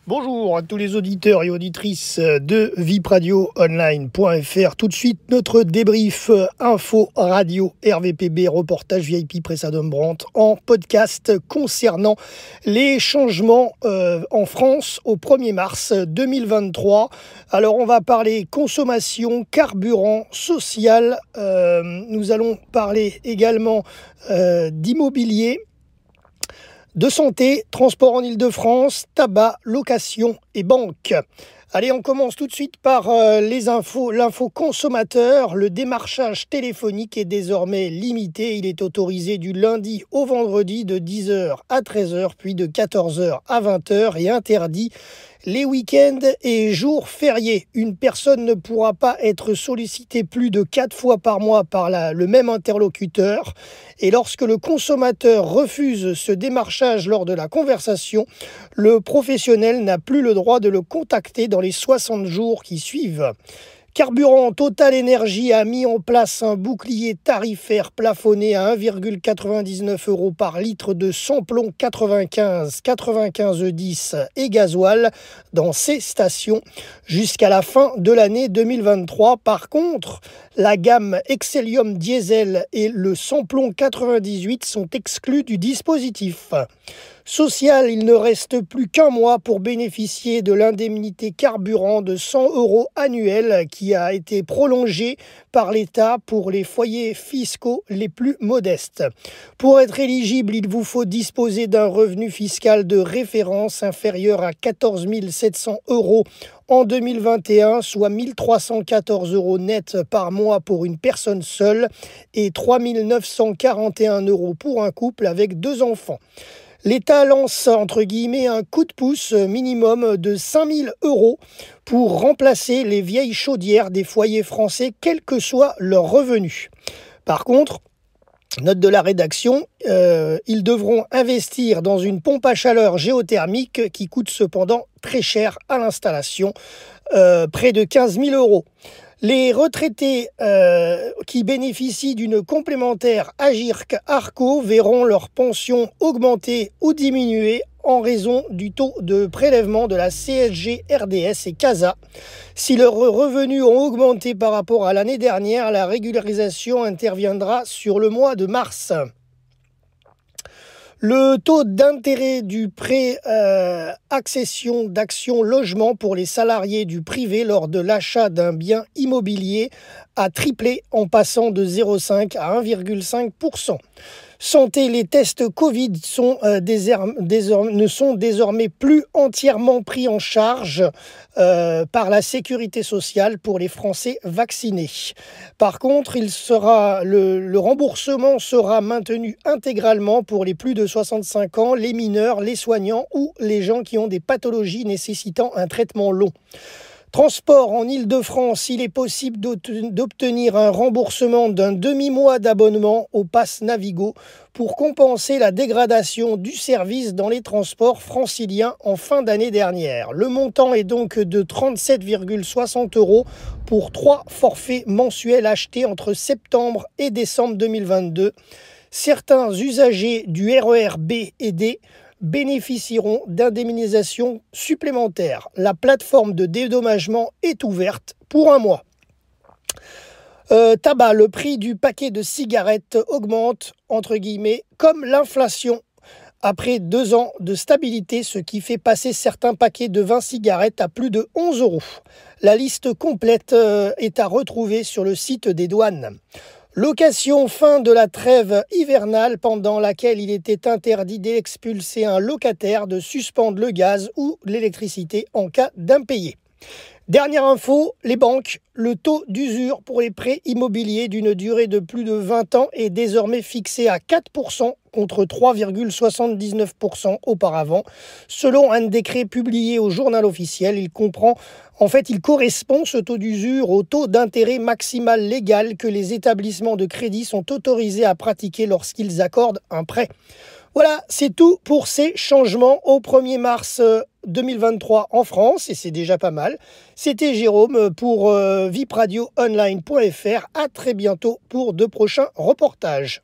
Bonjour à tous les auditeurs et auditrices de vipradioonline.fr. Tout de suite, notre débrief info radio RVPB, reportage VIP Pressadum Brandt en podcast concernant les changements en France au 1er mars 2023. Alors, on va parler consommation, carburant, social. Nous allons parler également d'immobilier, de santé, transport en Île-de-France, tabac, location et banque. Allez, on commence tout de suite par l'info consommateur. Le démarchage téléphonique est désormais limité. Il est autorisé du lundi au vendredi de 10h à 13h, puis de 14h à 20h et interdit les week-ends et jours fériés. Une personne ne pourra pas être sollicitée plus de 4 fois par mois par le même interlocuteur. Et lorsque le consommateur refuse ce démarchage lors de la conversation, le professionnel n'a plus le droit de le contacter dans les 60 jours qui suivent. Carburant, Total Energy a mis en place un bouclier tarifaire plafonné à 1,99 € par litre de samplon 95, 95E10 et gasoil dans ses stations jusqu'à la fin de l'année 2023. Par contre, la gamme Excellium Diesel et le samplon 98 sont exclus du dispositif. Social, il ne reste plus qu'un mois pour bénéficier de l'indemnité carburant de 100 € annuels qui a été prolongée par l'État pour les foyers fiscaux les plus modestes. Pour être éligible, il vous faut disposer d'un revenu fiscal de référence inférieur à 14 700 € en 2021, soit 1 314 € net par mois pour une personne seule et 3 941 € pour un couple avec 2 enfants. L'État lance, entre guillemets, un coup de pouce minimum de 5 000 € pour remplacer les vieilles chaudières des foyers français, quel que soit leur revenu. Par contre, note de la rédaction, ils devront investir dans une pompe à chaleur géothermique qui coûte cependant très cher à l'installation, près de 15 000 €. Les retraités qui bénéficient d'une complémentaire Agirc-Arrco verront leur pension augmenter ou diminuer en raison du taux de prélèvement de la CSG, RDS et CASA. Si leurs revenus ont augmenté par rapport à l'année dernière, la régularisation interviendra sur le mois de mars. Le taux d'intérêt du prêt accession d'action logement pour les salariés du privé lors de l'achat d'un bien immobilier a triplé en passant de 0,5 à 1,5%. Santé, les tests Covid ne sont désormais plus entièrement pris en charge par la sécurité sociale pour les Français vaccinés. Par contre, le remboursement sera maintenu intégralement pour les plus de 65 ans, les mineurs, les soignants ou les gens qui ont des pathologies nécessitant un traitement long. Transport en Île-de-France, il est possible d'obtenir un remboursement d'un demi-mois d'abonnement au Pass Navigo pour compenser la dégradation du service dans les transports franciliens en fin d'année dernière. Le montant est donc de 37,60 € pour 3 forfaits mensuels achetés entre septembre et décembre 2022. Certains usagers du RER B et D bénéficieront d'indemnisations supplémentaires. La plateforme de dédommagement est ouverte pour un mois. Tabac, le prix du paquet de cigarettes augmente, entre guillemets, comme l'inflation. Après 2 ans de stabilité, ce qui fait passer certains paquets de 20 cigarettes à plus de 11 €. La liste complète est à retrouver sur le site des douanes. Location, fin de la trêve hivernale pendant laquelle il était interdit d'expulser un locataire, de suspendre le gaz ou l'électricité en cas d'impayé. Dernière info, les banques, le taux d'usure pour les prêts immobiliers d'une durée de plus de 20 ans est désormais fixé à 4% contre 3,79% auparavant. Selon un décret publié au Journal officiel, il correspond ce taux d'usure au taux d'intérêt maximal légal que les établissements de crédit sont autorisés à pratiquer lorsqu'ils accordent un prêt. Voilà, c'est tout pour ces changements au 1er mars 2023 en France, et c'est déjà pas mal. C'était Jérôme pour vipradioonline.fr. À très bientôt pour de prochains reportages.